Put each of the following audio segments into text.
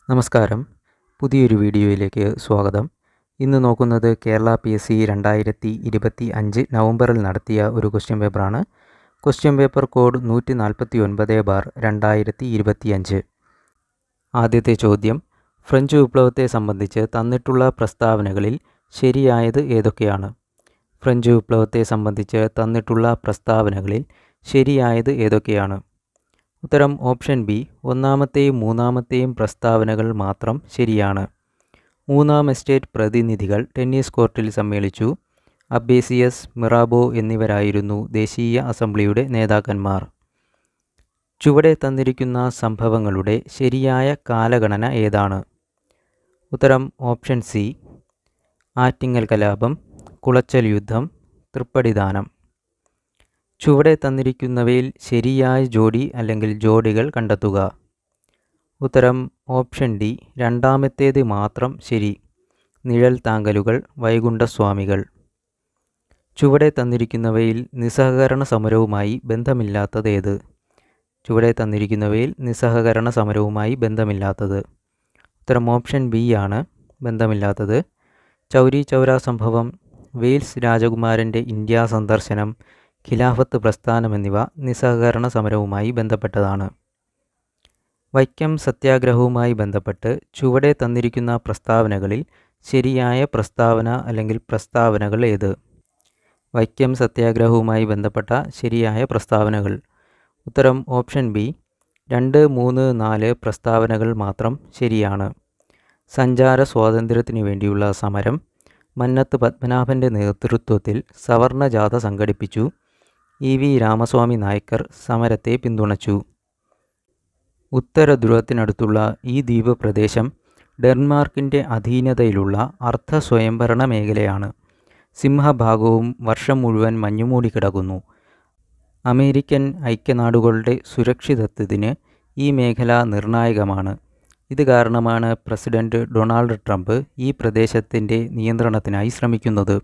നമസ്കാരം. പുതിയൊരു വീഡിയോയിലേക്ക് സ്വാഗതം. ഇന്ന് നോക്കുന്നത് കേരള PSC 2025 നവംബറിൽ നടത്തിയ ഒരു ക്വസ്റ്റ്യൻ പേപ്പറാണ്. Question paper code 149/2025. ആദ്യത്തെ ചോദ്യം, ഫ്രഞ്ച് വിപ്ലവത്തെ സംബന്ധിച്ച് തന്നിട്ടുള്ള പ്രസ്താവനകളിൽ ശരിയായത് ഏതൊക്കെയാണ്? ഫ്രഞ്ച് വിപ്ലവത്തെ സംബന്ധിച്ച് തന്നിട്ടുള്ള പ്രസ്താവനകളിൽ ശരിയായത് ഏതൊക്കെയാണ്? ഉത്തരം ഓപ്ഷൻ ബി. ഒന്നാമത്തെയും മൂന്നാമത്തെയും പ്രസ്താവനകൾ മാത്രം ശരിയാണ്. മൂന്നാം എസ്റ്റേറ്റ് പ്രതിനിധികൾ ടെന്നീസ് കോർട്ടിൽ സമ്മേളിച്ചു. അബ്ബേസിയസ്, മിറാബോ എന്നിവരായിരുന്നു ദേശീയ അസംബ്ലിയുടെ നേതാക്കന്മാർ. ചുവടെ തന്നിരിക്കുന്ന സംഭവങ്ങളുടെ ശരിയായ കാലഗണന ഏതാണ്? ഉത്തരം ഓപ്ഷൻ സി. ആറ്റിങ്ങൽ കലാപം, കുളച്ചൽ യുദ്ധം, തൃപ്പടിദാനം. ചുവടെ തന്നിരിക്കുന്നവയിൽ ശരിയായ ജോഡി അല്ലെങ്കിൽ ജോഡികൾ കണ്ടെത്തുക. ഉത്തരം ഓപ്ഷൻ ഡി. രണ്ടാമത്തേത് മാത്രം ശരി. നിഴൽ താങ്കലുകൾ, വൈകുണ്ഠസ്വാമികൾ. ചുവടെ തന്നിരിക്കുന്നവയിൽ നിസ്സഹകരണ സമരവുമായി ബന്ധമില്ലാത്തതേത്? ചുവടെ തന്നിരിക്കുന്നവയിൽ നിസ്സഹകരണ സമരവുമായി ബന്ധമില്ലാത്തത്. ഉത്തരം ഓപ്ഷൻ ബി ആണ് ബന്ധമില്ലാത്തത്. ചൗരി ചൗര സംഭവം, വെയിൽസ് രാജകുമാരൻ്റെ ഇന്ത്യ സന്ദർശനം, ഖിലാഫത്ത് പ്രസ്ഥാനം എന്നിവ നിസ്സഹകരണ സമരവുമായി ബന്ധപ്പെട്ടതാണ്. വൈക്കം സത്യാഗ്രഹവുമായി ബന്ധപ്പെട്ട് ചുവടെ തന്നിരിക്കുന്ന പ്രസ്താവനകളിൽ ശരിയായ പ്രസ്താവന അല്ലെങ്കിൽ പ്രസ്താവനകൾ ഏത്? വൈക്കം സത്യാഗ്രഹവുമായി ബന്ധപ്പെട്ട ശരിയായ പ്രസ്താവനകൾ. ഉത്തരം ഓപ്ഷൻ ബി. 2, 3, 4 പ്രസ്താവനകൾ മാത്രം ശരിയാണ്. സഞ്ചാര സ്വാതന്ത്ര്യത്തിനു വേണ്ടിയുള്ള സമരം, മന്നത്ത് പത്മനാഭൻ്റെ നേതൃത്വത്തിൽ സവർണ ജാഥ സംഘടിപ്പിച്ചു. EV രാമസ്വാമി നായ്ക്കർ സമരത്തെ പിന്തുണച്ചു. ഉത്തര ധ്രുവത്തിനടുത്തുള്ള ഈ ദ്വീപ് പ്രദേശം ഡെൻമാർക്കിൻ്റെ അധീനതയിലുള്ള അർദ്ധ സ്വയംഭരണ മേഖലയാണ്. സിംഹഭാഗവും വർഷം മുഴുവൻ മഞ്ഞുമൂടി കിടക്കുന്നു. അമേരിക്കൻ ഐക്യനാടുകളുടെ സുരക്ഷിതത്വത്തിന് ഈ മേഖല നിർണായകമാണ്. ഇത് കാരണമാണ് പ്രസിഡന്റ് ഡൊണാൾഡ് ട്രംപ് ഈ പ്രദേശത്തിൻ്റെ നിയന്ത്രണത്തിനായി ശ്രമിക്കുന്നത്.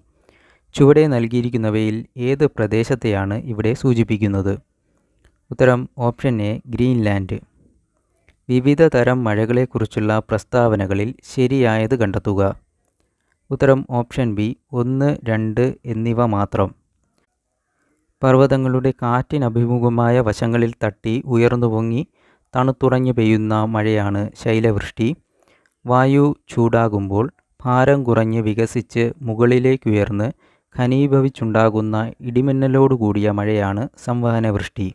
ചുവടെ നൽകിയിരിക്കുന്നവയിൽ ഏത് പ്രദേശത്തെയാണ് ഇവിടെ സൂചിപ്പിക്കുന്നത്? ഉത്തരം ഓപ്ഷൻ എ. ഗ്രീൻലാൻഡ്. വിവിധ തരം മഴകളെക്കുറിച്ചുള്ള പ്രസ്താവനകളിൽ ശരിയായത് കണ്ടെത്തുക. ഉത്തരം ഓപ്ഷൻ ബി. 1, 2 എന്നിവ മാത്രം. പർവ്വതങ്ങളുടെ കാറ്റിനഭിമുഖമായ വശങ്ങളിൽ തട്ടി ഉയർന്നു പൊങ്ങി തണുത്തുറഞ്ഞു പെയ്യുന്ന മഴയാണ് ശൈലവൃഷ്ടി. വായു ചൂടാകുമ്പോൾ ഭാരം കുറഞ്ഞ് വികസിച്ച് മുകളിലേക്കുയർന്ന് ഘനീഭവിച്ചുണ്ടാകുന്ന ഇടിമിന്നലോടുകൂടിയ മഴയാണ് സംവഹനവൃഷ്ടി.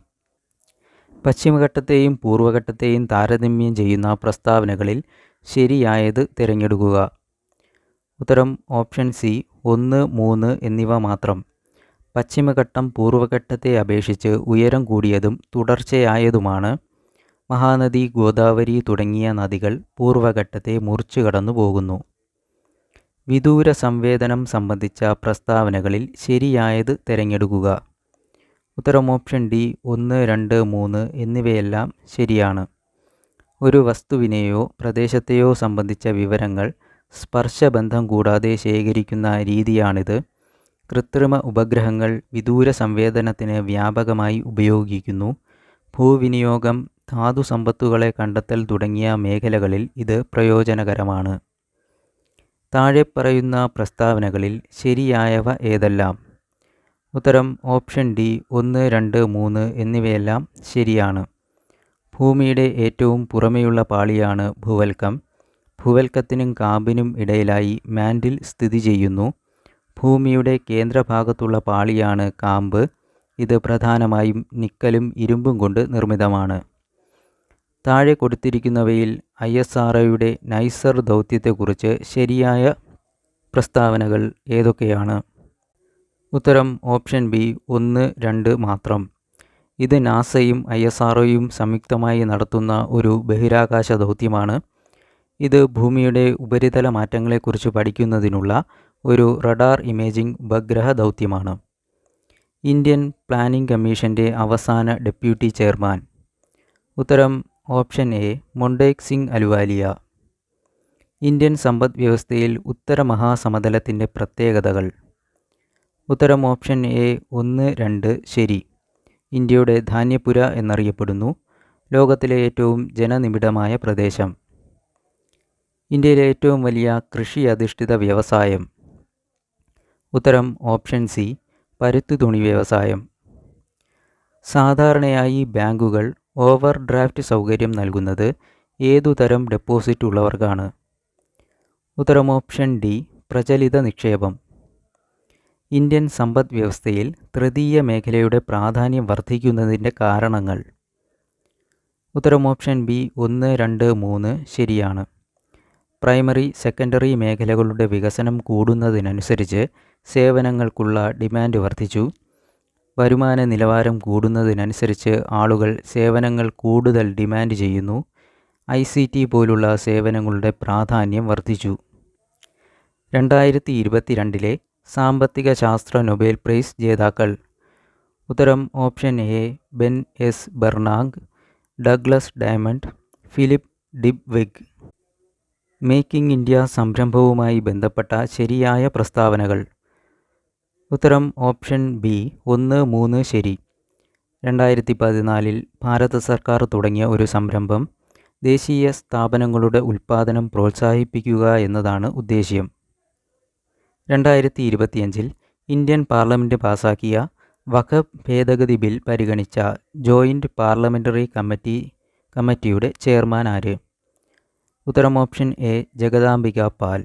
പശ്ചിമഘട്ടത്തെയും പൂർവ്വഘട്ടത്തെയും താരതമ്യം ചെയ്യുന്ന പ്രസ്താവനകളിൽ ശരിയായത് തിരഞ്ഞെടുക്കുക. ഉത്തരം ഓപ്ഷൻ സി. 1, 3 എന്നിവ മാത്രം. പശ്ചിമഘട്ടം പൂർവ്വഘട്ടത്തെ അപേക്ഷിച്ച് ഉയരം കൂടിയതും തുടർച്ചയായതുമാണ്. മഹാനദി, ഗോദാവരി തുടങ്ങിയ നദികൾ പൂർവ്വഘട്ടത്തെ മുറിച്ചു കടന്നു പോകുന്നു. വിദൂര സംവേദനം സംബന്ധിച്ച പ്രസ്താവനകളിൽ ശരിയായത് തിരഞ്ഞെടുക്കുക. ഉത്തരം ഓപ്ഷൻ ഡി. 1, 2, 3 എന്നിവയെല്ലാം ശരിയാണ്. ഒരു വസ്തുവിനെയോ പ്രദേശത്തെയോ സംബന്ധിച്ച വിവരങ്ങൾ സ്പർശബന്ധം കൂടാതെ ശേഖരിക്കുന്ന രീതിയാണിത്. കൃത്രിമ ഉപഗ്രഹങ്ങൾ വിദൂര സംവേദനത്തിന് വ്യാപകമായി ഉപയോഗിക്കുന്നു. ഭൂവിനിയോഗം, ധാതുസമ്പത്തുകളെ കണ്ടെത്തൽ തുടങ്ങിയ മേഖലകളിൽ ഇത് പ്രയോജനകരമാണ്. താഴെ പറയുന്ന പ്രസ്താവനകളിൽ ശരിയായവ ഏതെല്ലാം? ഉത്തരം ഓപ്ഷൻ ഡി. 1, 2, 3 എന്നിവയെല്ലാം ശരിയാണ്. ഭൂമിയുടെ ഏറ്റവും പുറമെയുള്ള പാളിയാണ് ഭൂവൽക്കം. ഭൂവൽക്കത്തിനും കാമ്പിനും ഇടയിലായി മാൻഡിൽ സ്ഥിതി ചെയ്യുന്നു. ഭൂമിയുടെ കേന്ദ്രഭാഗത്തുള്ള പാളിയാണ് കാമ്പ്. ഇത് പ്രധാനമായും നിക്കലും ഇരുമ്പും കൊണ്ട് നിർമ്മിതമാണ്. താഴെ കൊടുത്തിരിക്കുന്നവയിൽ ISROയുടെ നൈസർ ദൗത്യത്തെക്കുറിച്ച് ശരിയായ പ്രസ്താവനകൾ ഏതൊക്കെയാണ്? ഉത്തരം ഓപ്ഷൻ ബി. 1, 2 മാത്രം. ഇത് നാസയും ISROയും സംയുക്തമായി നടത്തുന്ന ഒരു ബഹിരാകാശ ദൗത്യമാണ്. ഇത് ഭൂമിയുടെ ഉപരിതല മാറ്റങ്ങളെക്കുറിച്ച് പഠിക്കുന്നതിനുള്ള ഒരു റഡാർ ഇമേജിംഗ് ഉപഗ്രഹ ദൗത്യമാണ്. ഇന്ത്യൻ പ്ലാനിംഗ് കമ്മീഷൻ്റെ അവസാന ഡെപ്യൂട്ടി ചെയർമാൻ. ഉത്തരം option A. Montek Singh Ahluwalia. Indian സമ്പദ് വ്യവസ്ഥയിൽ ഉത്തര മഹാസമതലത്തിൻ്റെ പ്രത്യേകതകൾ. ഉത്തരം ഓപ്ഷൻ എ. 1, 2 ശരി. ഇന്ത്യയുടെ ധാന്യപുര എന്നറിയപ്പെടുന്നു. ലോകത്തിലെ ഏറ്റവും ജനനിബിഡമായ പ്രദേശം. ഇന്ത്യയിലെ ഏറ്റവും വലിയ കൃഷി അധിഷ്ഠിത വ്യവസായം? ഉത്തരം ഓപ്ഷൻ സി, പരുത്തി തുണി വ്യവസായം. സാധാരണയായി ബാങ്കുകൾ ഓവർ ഡ്രാഫ്റ്റ് സൗകര്യം നൽകുന്നത് ഏതുതരം ഡെപ്പോസിറ്റ് ഉള്ളവർക്കാണ്? ഉത്തരം ഓപ്ഷൻ ഡി, പ്രചലിത നിക്ഷേപം. ഇന്ത്യൻ സമ്പദ് വ്യവസ്ഥയിൽ തൃതീയ മേഖലയുടെ പ്രാധാന്യം വർദ്ധിക്കുന്നതിൻ്റെ കാരണങ്ങൾ? ഉത്തരം ഓപ്ഷൻ ബി 1, 2, 3 ശരിയാണ്. പ്രൈമറി, സെക്കൻഡറി മേഖലകളുടെ വികസനം കൂടുന്നതിനനുസരിച്ച് സേവനങ്ങൾക്കുള്ള ഡിമാൻഡ് വർദ്ധിച്ചു. വരുമാന നിലവാരം കൂടുന്നതിനനുസരിച്ച് ആളുകൾ സേവനങ്ങൾ കൂടുതൽ ഡിമാൻഡ് ചെയ്യുന്നു. ICT പോലുള്ള സേവനങ്ങളുടെ പ്രാധാന്യം വർദ്ധിച്ചു. 2022 സാമ്പത്തിക ശാസ്ത്ര നൊബേൽ പ്രൈസ് ജേതാക്കൾ? ഉത്തരം option A, Ben S Bernanke, Douglas Diamond, Philip Dybvig. Making India സംരംഭവുമായി ബന്ധപ്പെട്ട ശരിയായ പ്രസ്താവനകൾ? ഉത്തരം ഓപ്ഷൻ ബി 1, 3 ശരി. 2014 ഭാരത സർക്കാർ തുടങ്ങിയ ഒരു സംരംഭം ദേശീയ സ്ഥാപനങ്ങളുടെ ഉൽപ്പാദനം പ്രോത്സാഹിപ്പിക്കുക എന്നതാണ് ഉദ്ദേശ്യം. 2025 ഇന്ത്യൻ പാർലമെൻറ്റ് പാസാക്കിയ വഖഫ് ഭേദഗതി ബിൽ പരിഗണിച്ച ജോയിൻ്റ് പാർലമെൻ്ററി കമ്മിറ്റിയുടെ ചെയർമാൻ ആര്? ഉത്തരം ഓപ്ഷൻ എ, ജഗദാംബിക പാൽ.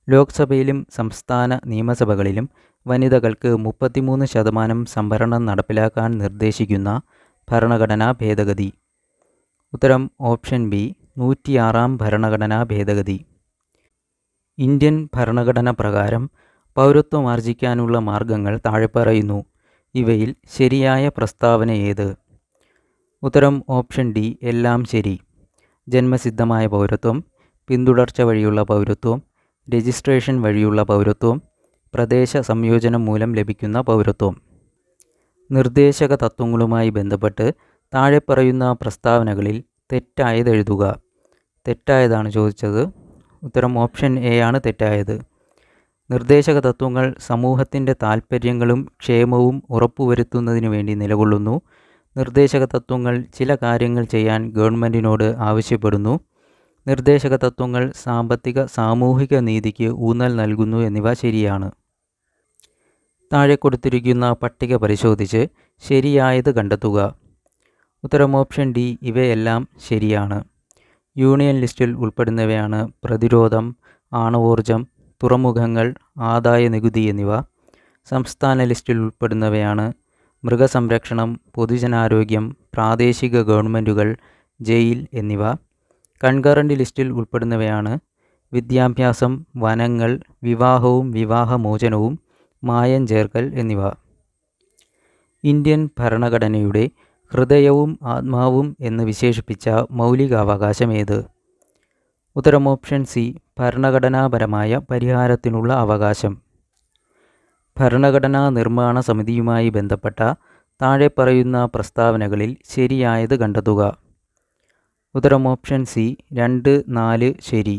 ലോക്സഭയിലും സംസ്ഥാന നിയമസഭകളിലും വനിതകൾക്ക് 33% സംവരണം നടപ്പിലാക്കാൻ നിർദ്ദേശിക്കുന്ന ഭരണഘടനാ ഭേദഗതി? ഉത്തരം ഓപ്ഷൻ ബി, 106 ഭരണഘടനാ ഭേദഗതി. ഇന്ത്യൻ ഭരണഘടന പ്രകാരം പൗരത്വമാർജിക്കാനുള്ള മാർഗങ്ങൾ താഴെ പറയുന്നു. ഇവയിൽ ശരിയായ പ്രസ്താവന ഏത്? ഉത്തരം ഓപ്ഷൻ ഡി, എല്ലാം ശരി. ജന്മസിദ്ധമായ പൗരത്വം, പിന്തുടർച്ച വഴിയുള്ള പൗരത്വം, രജിസ്ട്രേഷൻ വഴിയുള്ള പൗരത്വം, പ്രദേശ സംയോജനം മൂലം ലഭിക്കുന്ന പൗരത്വം. നിർദ്ദേശക തത്വങ്ങളുമായി ബന്ധപ്പെട്ട് താഴെ പറയുന്ന പ്രസ്താവനകളിൽ തെറ്റായത് എഴുതുക. തെറ്റായതാണ് ചോദിച്ചത്. ഉത്തരം ഓപ്ഷൻ എ ആണ് തെറ്റായത്. നിർദ്ദേശക തത്വങ്ങൾ സമൂഹത്തിൻ്റെ താൽപ്പര്യങ്ങളും ക്ഷേമവും ഉറപ്പുവരുത്തുന്നതിനു വേണ്ടി നിലകൊള്ളുന്നു. നിർദ്ദേശക തത്വങ്ങൾ ചില കാര്യങ്ങൾ ചെയ്യാൻ ഗവൺമെൻറ്റിനോട് ആവശ്യപ്പെടുന്നു. നിർദ്ദേശക തത്വങ്ങൾ സാമ്പത്തിക സാമൂഹിക നീതിക്ക് ഊന്നൽ നൽകുന്നു എന്നിവ ശരിയാണ്. താഴെ കൊടുത്തിരിക്കുന്ന പട്ടിക പരിശോധിച്ച് ശരിയായത് കണ്ടെത്തുക. ഉത്തരം ഓപ്ഷൻ ഡി, ഇവയെല്ലാം ശരിയാണ്. യൂണിയൻ ലിസ്റ്റിൽ ഉൾപ്പെടുന്നവയാണ് പ്രതിരോധം, ആണവോർജം, തുറമുഖങ്ങൾ, ആദായ നികുതി എന്നിവ. സംസ്ഥാന ലിസ്റ്റിൽ ഉൾപ്പെടുന്നവയാണ് മൃഗസംരക്ഷണം, പൊതുജനാരോഗ്യം, പ്രാദേശിക ഗവൺമെൻറ്റുകൾ, ജയിൽ എന്നിവ. കൺകറൻ്റ് ലിസ്റ്റിൽ ഉൾപ്പെടുന്നവയാണ് വിദ്യാഭ്യാസം, വനങ്ങൾ, വിവാഹവും വിവാഹമോചനവും, മായം ചേർക്കൽ എന്നിവ. ഇന്ത്യൻ ഭരണഘടനയുടെ ഹൃദയവും ആത്മാവും എന്ന് വിശേഷിപ്പിച്ച മൗലികാവകാശം ഏത്? ഉത്തരം ഓപ്ഷൻ സി, ഭരണഘടനാപരമായ പരിഹാരത്തിനുള്ള അവകാശം. ഭരണഘടനാ നിർമ്മാണ സമിതിയുമായി ബന്ധപ്പെട്ട താഴെ പറയുന്ന പ്രസ്താവനകളിൽ ശരിയായത് കണ്ടെത്തുക. ഉത്തരം ഓപ്ഷൻ സി, 2, 4 ശരി.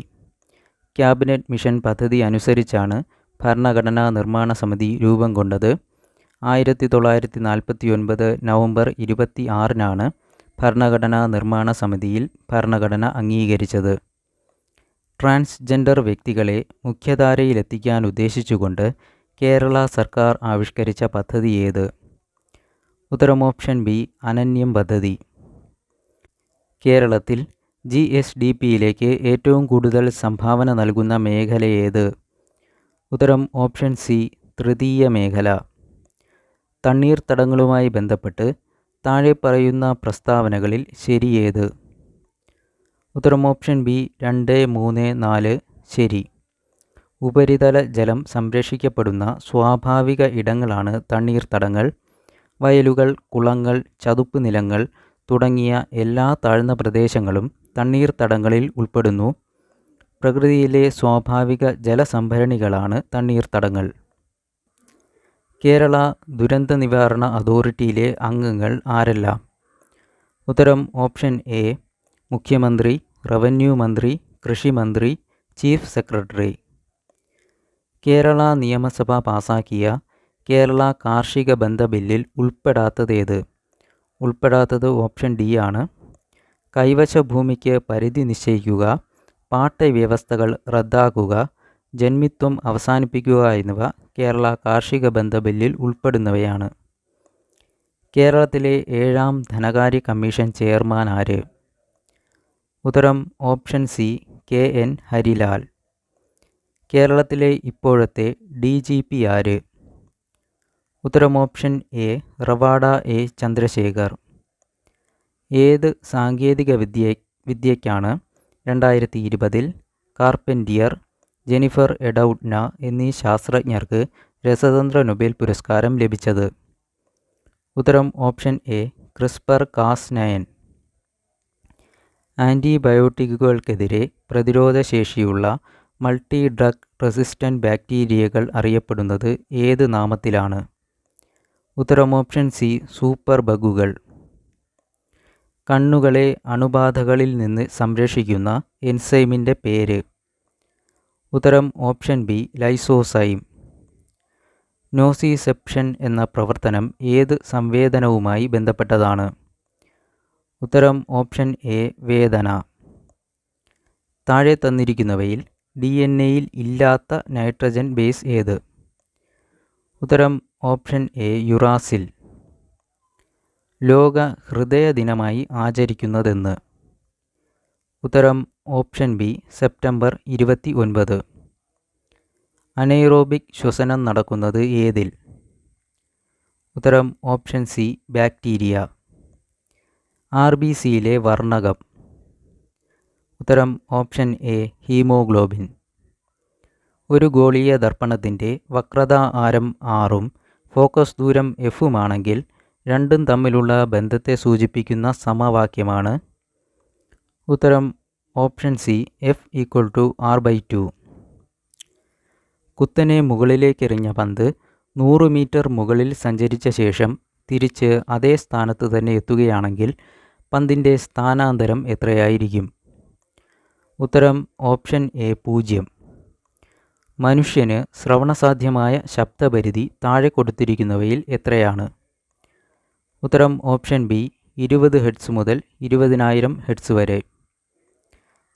ക്യാബിനറ്റ് മിഷൻ പദ്ധതി അനുസരിച്ചാണ് ഭരണഘടനാ നിർമ്മാണ സമിതി രൂപം കൊണ്ടത്. 1949 നവംബർ 26 ഭരണഘടനാ നിർമ്മാണ സമിതിയിൽ ഭരണഘടന അംഗീകരിച്ചത്. ട്രാൻസ്ജെൻഡർ വ്യക്തികളെ മുഖ്യധാരയിലെത്തിക്കാൻ ഉദ്ദേശിച്ചുകൊണ്ട് കേരള സർക്കാർ ആവിഷ്കരിച്ച പദ്ധതി ഏത്? ഉത്തരം ഓപ്ഷൻ ബി, അനന്യം പദ്ധതി. കേരളത്തിൽ GSDPയിലേക്ക് ഏറ്റവും കൂടുതൽ സംഭാവന നൽകുന്ന മേഖല ഏത്? ഉത്തരം ഓപ്ഷൻ സി, തൃതീയ മേഖല. തണ്ണീർത്തടങ്ങളുമായി ബന്ധപ്പെട്ട് താഴെ പറയുന്ന പ്രസ്താവനകളിൽ ശരിയേത്? ഉത്തരം ഓപ്ഷൻ ബി 2, 3, 4 ശരി. ഉപരിതല ജലം സംരക്ഷിക്കപ്പെടുന്ന സ്വാഭാവിക ഇടങ്ങളാണ് തണ്ണീർത്തടങ്ങൾ. വയലുകൾ, കുളങ്ങൾ, ചതുപ്പ് നിലങ്ങൾ തുടങ്ങിയ എല്ലാ താഴ്ന്ന പ്രദേശങ്ങളും തണ്ണീർത്തടങ്ങളിൽ ഉൾപ്പെടുന്നു. പ്രകൃതിയിലെ സ്വാഭാവിക ജലസംഭരണികളാണ് തണ്ണീർത്തടങ്ങൾ. കേരള ദുരന്ത നിവാരണ അതോറിറ്റിയിലെ അംഗങ്ങൾ ആരെല്ലാം? ഉത്തരം ഓപ്ഷൻ എ, മുഖ്യമന്ത്രി, റവന്യൂ മന്ത്രി, കൃഷി മന്ത്രി, ചീഫ് സെക്രട്ടറി. കേരള നിയമസഭ പാസാക്കിയ കേരള കാർഷിക ബന്ധ ബില്ലിൽ ഉൾപ്പെടാത്തതേത്? ഉൾപ്പെടാത്തത് ഓപ്ഷൻ ഡി ആണ്. കൈവശ ഭൂമിക്ക് പരിധി നിശ്ചയിക്കുക, പാട്ടവ്യവസ്ഥകൾ റദ്ദാക്കുക, ജന്മിത്വം അവസാനിപ്പിക്കുക എന്നിവ കേരള കാർഷിക ബന്ധ ബില്ലിൽ ഉൾപ്പെടുന്നവയാണ്. കേരളത്തിലെ 7ാം ധനകാര്യ കമ്മീഷൻ ചെയർമാൻ ആര്? ഉത്തരം ഓപ്ഷൻ സി KN ഹരിലാൽ. കേരളത്തിലെ ഇപ്പോഴത്തെ DGP ആര്? ഉത്തരം option A Rawada A Chandrasekhar. ഏത് സാങ്കേതിക വിദ്യയ്ക്കാണ് 2020 കാർപെൻറ്റിയർ, ജെനിഫർ എഡൗട്ന എന്നീ ശാസ്ത്രജ്ഞർക്ക് രസതന്ത്ര നൊബേൽ പുരസ്കാരം ലഭിച്ചത്? ഉത്തരം ഓപ്ഷൻ എ CRISPR-Cas9. ആൻറ്റിബയോട്ടിക്കുകൾക്കെതിരെ പ്രതിരോധശേഷിയുള്ള മൾട്ടി ഡ്രഗ് റെസിസ്റ്റൻറ്റ് ബാക്ടീരിയകൾ അറിയപ്പെടുന്നത് ഏത് നാമത്തിലാണ്? ഉത്തരം ഓപ്ഷൻ സി സൂപ്പർ ബഗുകൾ. കണ്ണുകളെ അണുബാധകളിൽ നിന്ന് സംരക്ഷിക്കുന്ന എൻസൈമിൻ്റെ പേര്? ഉത്തരം ഓപ്ഷൻ ബി ലൈസോസൈം. നോസിസെപ്ഷൻ എന്ന പ്രവർത്തനം ഏത് സംവേദനവുമായി ബന്ധപ്പെട്ടതാണ്? ഉത്തരം ഓപ്ഷൻ എ വേദന. താഴെ തന്നിരിക്കുന്നവയിൽ DNA-യിൽ ഇല്ലാത്ത നൈട്രജൻ ബേസ് ഏത്? ഉത്തരം ഓപ്ഷൻ എ യുറാസിൽ. ലോക ഹൃദയ ദിനമായി ആചരിക്കുന്നതെന്ന്? ഉത്തരം ഓപ്ഷൻ ബി സെപ്റ്റംബർ 29. അനൈറോബിക് ശ്വസനം നടക്കുന്നത് ഏതിൽ? ഉത്തരം ഓപ്ഷൻ സി ബാക്ടീരിയ. RBCയിലെ വർണ്ണകം? ഉത്തരം ഓപ്ഷൻ എ ഹീമോഗ്ലോബിൻ. ഒരു ഗോളീയ ദർപ്പണത്തിൻ്റെ വക്രതാ ആരം 6ഉം ഫോക്കസ് ദൂരം F-ഉമാണെങ്കിൽ രണ്ടും തമ്മിലുള്ള ബന്ധത്തെ സൂചിപ്പിക്കുന്ന സമവാക്യമാണ്? ഉത്തരം ഓപ്ഷൻ സി F=r/2. കുത്തനെ മുകളിലേക്കെറിഞ്ഞ പന്ത് 100 മീറ്റർ മുകളിൽ സഞ്ചരിച്ച ശേഷം തിരിച്ച് അതേ സ്ഥാനത്ത് തന്നെ എത്തുകയാണെങ്കിൽ പന്തിൻ്റെ സ്ഥാനാന്തരം എത്രയായിരിക്കും? ഉത്തരം ഓപ്ഷൻ എ 0. മനുഷ്യന് ശ്രവണസാധ്യമായ ശബ്ദപരിധി താഴെ കൊടുത്തിരിക്കുന്നവയിൽ എത്രയാണ്? ഉത്തരം ഓപ്ഷൻ ബി 20 ഹെർട്സ് മുതൽ 20,000 ഹെർട്സ് വരെ.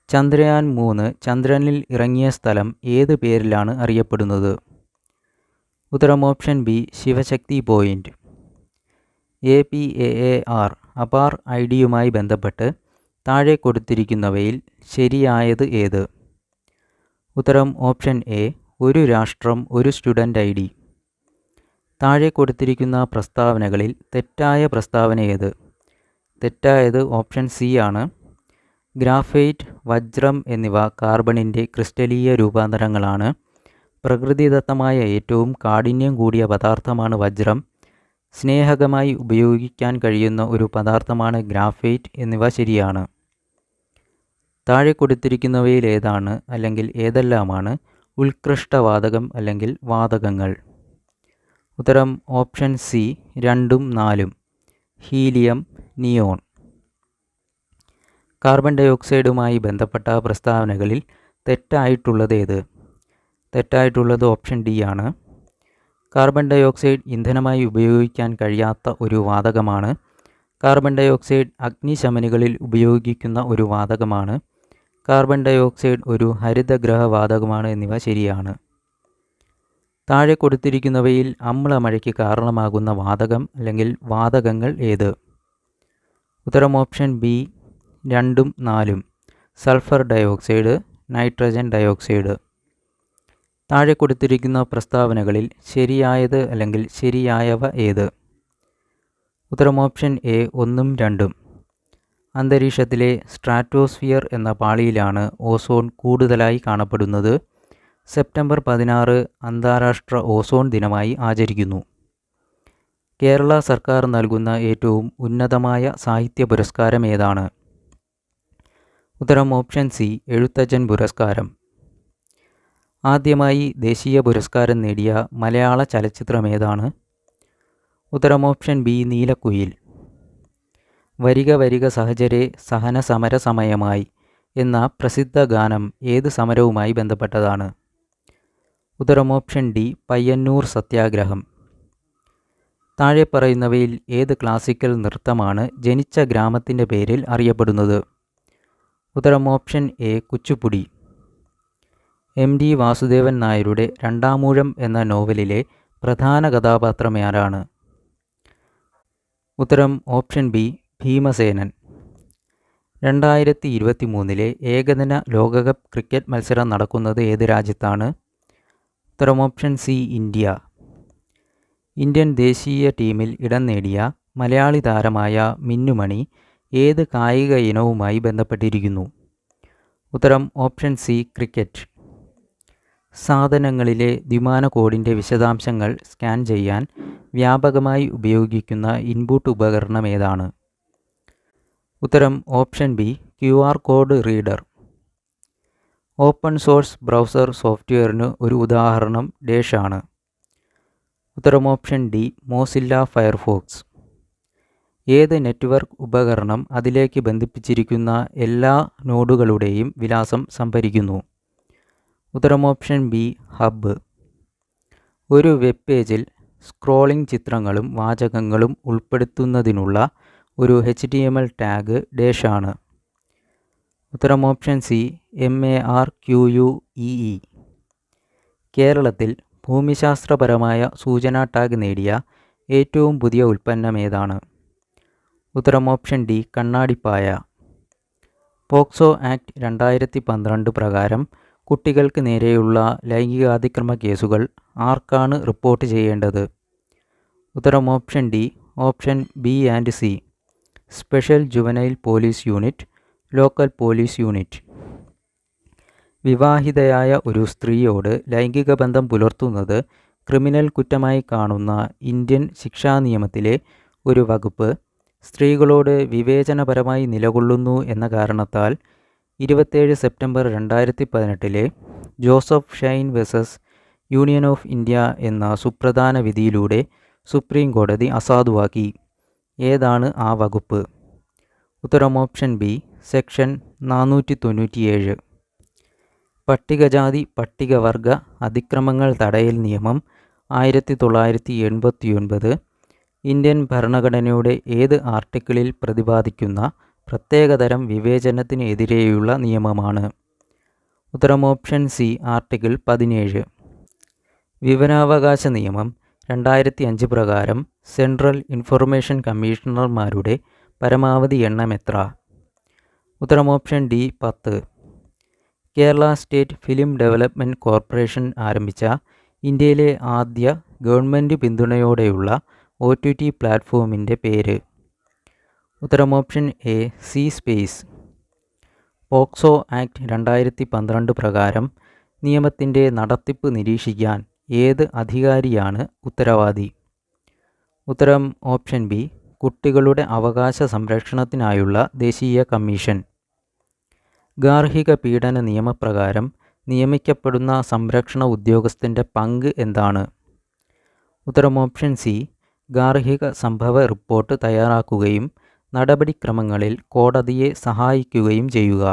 ചന്ദ്രയാൻ 3 ചന്ദ്രനിൽ ഇറങ്ങിയ സ്ഥലം ഏത് പേരിലാണ് അറിയപ്പെടുന്നത്? ഉത്തരം option B Shivshakti point. APAAR APAAR ഐഡിയുമായി ബന്ധപ്പെട്ട് താഴെ കൊടുത്തിരിക്കുന്നവയിൽ ശരിയായത് ഏത്? ഉത്തരം ഓപ്ഷൻ എ ഒരു രാഷ്ട്രം ഒരു സ്റ്റുഡൻ്റ് ID. താഴെ കൊടുത്തിരിക്കുന്ന പ്രസ്താവനകളിൽ തെറ്റായ പ്രസ്താവന ഏത്? തെറ്റായത് ഓപ്ഷൻ സി ആണ്. ഗ്രാഫൈറ്റ്, വജ്രം എന്നിവ കാർബണിൻ്റെ ക്രിസ്റ്റലീയ രൂപാന്തരങ്ങളാണ്. പ്രകൃതിദത്തമായ ഏറ്റവും കാഠിന്യം കൂടിയ പദാർത്ഥമാണ് വജ്രം. സ്നേഹകമായി ഉപയോഗിക്കാൻ കഴിയുന്ന ഒരു പദാർത്ഥമാണ് ഗ്രാഫൈറ്റ് എന്നിവ ശരിയാണ്. താഴെ കൊടുത്തിരിക്കുന്നവയിൽ ഏതാണ് അല്ലെങ്കിൽ ഏതെല്ലാമാണ് ഉത്കൃഷ്ടവാതകം അല്ലെങ്കിൽ വാതകങ്ങൾ? ഉത്തരം ഓപ്ഷൻ സി 2ഉം 4ഉം. Helium, neon. കാർബൺ ഡയോക്സൈഡുമായി ബന്ധപ്പെട്ട പ്രസ്താവനകളിൽ തെറ്റായിട്ടുള്ളത് ഏത്? തെറ്റായിട്ടുള്ളത് ഓപ്ഷൻ ഡി ആണ്. കാർബൺ ഡയോക്സൈഡ് ഇന്ധനമായി ഉപയോഗിക്കാൻ കഴിയാത്ത ഒരു വാതകമാണ്. കാർബൺ ഡയോക്സൈഡ് അഗ്നിശമനികളിൽ ഉപയോഗിക്കുന്ന ഒരു വാതകമാണ്. കാർബൺ ഡയോക്സൈഡ് ഒരു ഹരിതഗ്രഹ വാതകമാണ് എന്നിവ ശരിയാണ്. താഴെ കൊടുത്തിരിക്കുന്നവയിൽ അമ്ലമഴയ്ക്ക് കാരണമാകുന്ന വാതകം അല്ലെങ്കിൽ വാതകങ്ങൾ ഏത്? ഉത്തരം ഓപ്ഷൻ ബി 2ഉം 4ഉം. Sulphur dioxide, nitrogen dioxide. താഴെ കൊടുത്തിരിക്കുന്ന പ്രസ്താവനകളിൽ ശരിയായത് അല്ലെങ്കിൽ ശരിയായവ ഏത്? ഉത്തരം ഓപ്ഷൻ എ 1ഉം 2ഉം. അന്തരീക്ഷത്തിലെ സ്ട്രാറ്റോസ്ഫിയർ എന്ന പാളിയിലാണ് ഓസോൺ കൂടുതലായി കാണപ്പെടുന്നത്. സെപ്റ്റംബർ 16 അന്താരാഷ്ട്ര ഓസോൺ ദിനമായി ആചരിക്കുന്നു. കേരള സർക്കാർ നൽകുന്ന ഏറ്റവും ഉന്നതമായ സാഹിത്യ പുരസ്കാരം ഏതാണ്? ഉത്തരം ഓപ്ഷൻ സി എഴുത്തച്ഛൻ പുരസ്കാരം. ആദ്യമായി ദേശീയ പുരസ്കാരം നേടിയ മലയാള ചലച്ചിത്രം ഏതാണ്? ഉത്തരം ഓപ്ഷൻ ബി നീലക്കുയിൽ. വരിക വരിക സഹചരെ സഹന സമര സമയമായി എന്ന പ്രസിദ്ധ ഗാനം ഏത് സമരവുമായി ബന്ധപ്പെട്ടതാണ്? ഉത്തരം ഓപ്ഷൻ ഡി പയ്യന്നൂർ സത്യാഗ്രഹം. താഴെ പറയുന്നവയിൽ ഏത് ക്ലാസിക്കൽ നൃത്തമാണ് ജനിച്ച ഗ്രാമത്തിൻ്റെ പേരിൽ അറിയപ്പെടുന്നത്? ഉത്തരം ഓപ്ഷൻ എ കുച്ചുപ്പുടി. എം.ടി. വാസുദേവൻ നായരുടെ രണ്ടാമൂഴം എന്ന നോവലിലെ പ്രധാന കഥാപാത്രം ആരാണ്? ഉത്തരം ഓപ്ഷൻ ബി ഭീമസേനൻ. 2023 ഏകദിന ലോകകപ്പ് ക്രിക്കറ്റ് മത്സരം നടക്കുന്നത് ഏത് രാജ്യത്താണ്? ഉത്തരം ഓപ്ഷൻ സി ഇന്ത്യ. ഇന്ത്യൻ ദേശീയ ടീമിൽ ഇടം നേടിയ മലയാളി താരമായ മിന്നുമണി ഏത് കായിക ഇനവുമായി ബന്ധപ്പെട്ടിരിക്കുന്നു? ഉത്തരം ഓപ്ഷൻ സി ക്രിക്കറ്റ്. സാധനങ്ങളിലെ ദ്വിമാന കോഡിൻ്റെ വിശദാംശങ്ങൾ സ്കാൻ ചെയ്യാൻ വ്യാപകമായി ഉപയോഗിക്കുന്ന ഇൻപുട്ട് ഉപകരണം ഏതാണ്? ഉത്തരം option B QR code reader. Open source browser സോഫ്റ്റ്വെയറിന് ഒരു ഉദാഹരണം ഡാഷ്. ഉത്തരം ഓപ്ഷൻ ഡി മോസില്ല ഫയർഫോക്സ്. ഏത് നെറ്റ്വർക്ക് ഉപകരണം അതിലേക്ക് ബന്ധിപ്പിച്ചിരിക്കുന്ന എല്ലാ നോഡുകളുടെയും വിലാസം സംഭരിക്കുന്നു? ഉത്തരം ഓപ്ഷൻ ബി ഹബ്ബ്. ഒരു വെബ് പേജിൽ സ്ക്രോളിംഗ് ചിത്രങ്ങളും വാചകങ്ങളും ഉൾപ്പെടുത്തുന്നതിനുള്ള ഒരു HTML ടാഗ് ഡാഷ്. ഉത്തരം ഓപ്ഷൻ സി MARQUEE. കേരളത്തിൽ ഭൂമിശാസ്ത്രപരമായ സൂചനാ ടാഗ് നേടിയ ഏറ്റവും പുതിയ ഉൽപ്പന്നം ഏതാണ്? ഉത്തരം ഓപ്ഷൻ ഡി കണ്ണാടിപ്പായ. പോക്സോ ആക്ട് 2012 പ്രകാരം കുട്ടികൾക്ക് നേരെയുള്ള ലൈംഗികാതിക്രമ കേസുകൾ ആർക്കാണ് റിപ്പോർട്ട് ചെയ്യേണ്ടത്? ഉത്തരം option D option B and C special juvenile police unit, local police unit. വിവാഹിതയായ ഒരു സ്ത്രീയോട് ലൈംഗിക ബന്ധം പുലർത്തുന്നത് ക്രിമിനൽ കുറ്റമായി കാണുന്ന ഇന്ത്യൻ ശിക്ഷാ നിയമത്തിലെ ഒരു വകുപ്പ് സ്ത്രീകളോട് വിവേചനപരമായി നിലകൊള്ളുന്നു എന്ന കാരണത്താൽ 27 September 2018 Joseph Shine versus union of India എന്ന സുപ്രധാന വിധിയിലൂടെ സുപ്രീം കോടതി അസാധുവാക്കി. ഏതാണ് ആ വകുപ്പ്? ഉത്തരം ഓപ്ഷൻ ബി സെക്ഷൻ 497. പട്ടികജാതി പട്ടികവർഗ അതിക്രമങ്ങൾ തടയൽ നിയമം 1989 ഇന്ത്യൻ ഭരണഘടനയുടെ ഏത് ആർട്ടിക്കിളിൽ പ്രതിപാദിക്കുന്ന പ്രത്യേകതരം വിവേചനത്തിന് എതിരെയുള്ള നിയമമാണ്? ഉത്തരം ഓപ്ഷൻ സി ആർട്ടിക്കിൾ 17. വിവരാവകാശ നിയമം 2005 പ്രകാരം സെൻട്രൽ ഇൻഫർമേഷൻ കമ്മീഷണർമാരുടെ പരമാവധി എണ്ണം എത്ര? ഉത്തരം option D 10. Kerala state film development corporation ആരംഭിച്ച ഇന്ത്യയിലെ ആദ്യ ഗവൺമെൻറ് പിന്തുണയോടെയുള്ള OTT പ്ലാറ്റ്ഫോമിൻ്റെ പേര്? ഉത്തരം option A C space. POCSO act 2012 പ്രകാരം നിയമത്തിൻ്റെ നടത്തിപ്പ് നിരീക്ഷിക്കാൻ ഏത് അധികാരിയാണ് ഉത്തരവാദി? ഉത്തരം ഓപ്ഷൻ ബി കുട്ടികളുടെ അവകാശ സംരക്ഷണത്തിനായുള്ള ദേശീയ കമ്മീഷൻ. ഗാർഹിക പീഡന നിയമപ്രകാരം നിയമിക്കപ്പെടുന്ന സംരക്ഷണ ഉദ്യോഗസ്ഥൻ്റെ പങ്ക് എന്താണ്? ഉത്തരം ഓപ്ഷൻ സി ഗാർഹിക സംഭവ റിപ്പോർട്ട് തയ്യാറാക്കുകയും നടപടിക്രമങ്ങളിൽ കോടതിയെ സഹായിക്കുകയും ചെയ്യുക.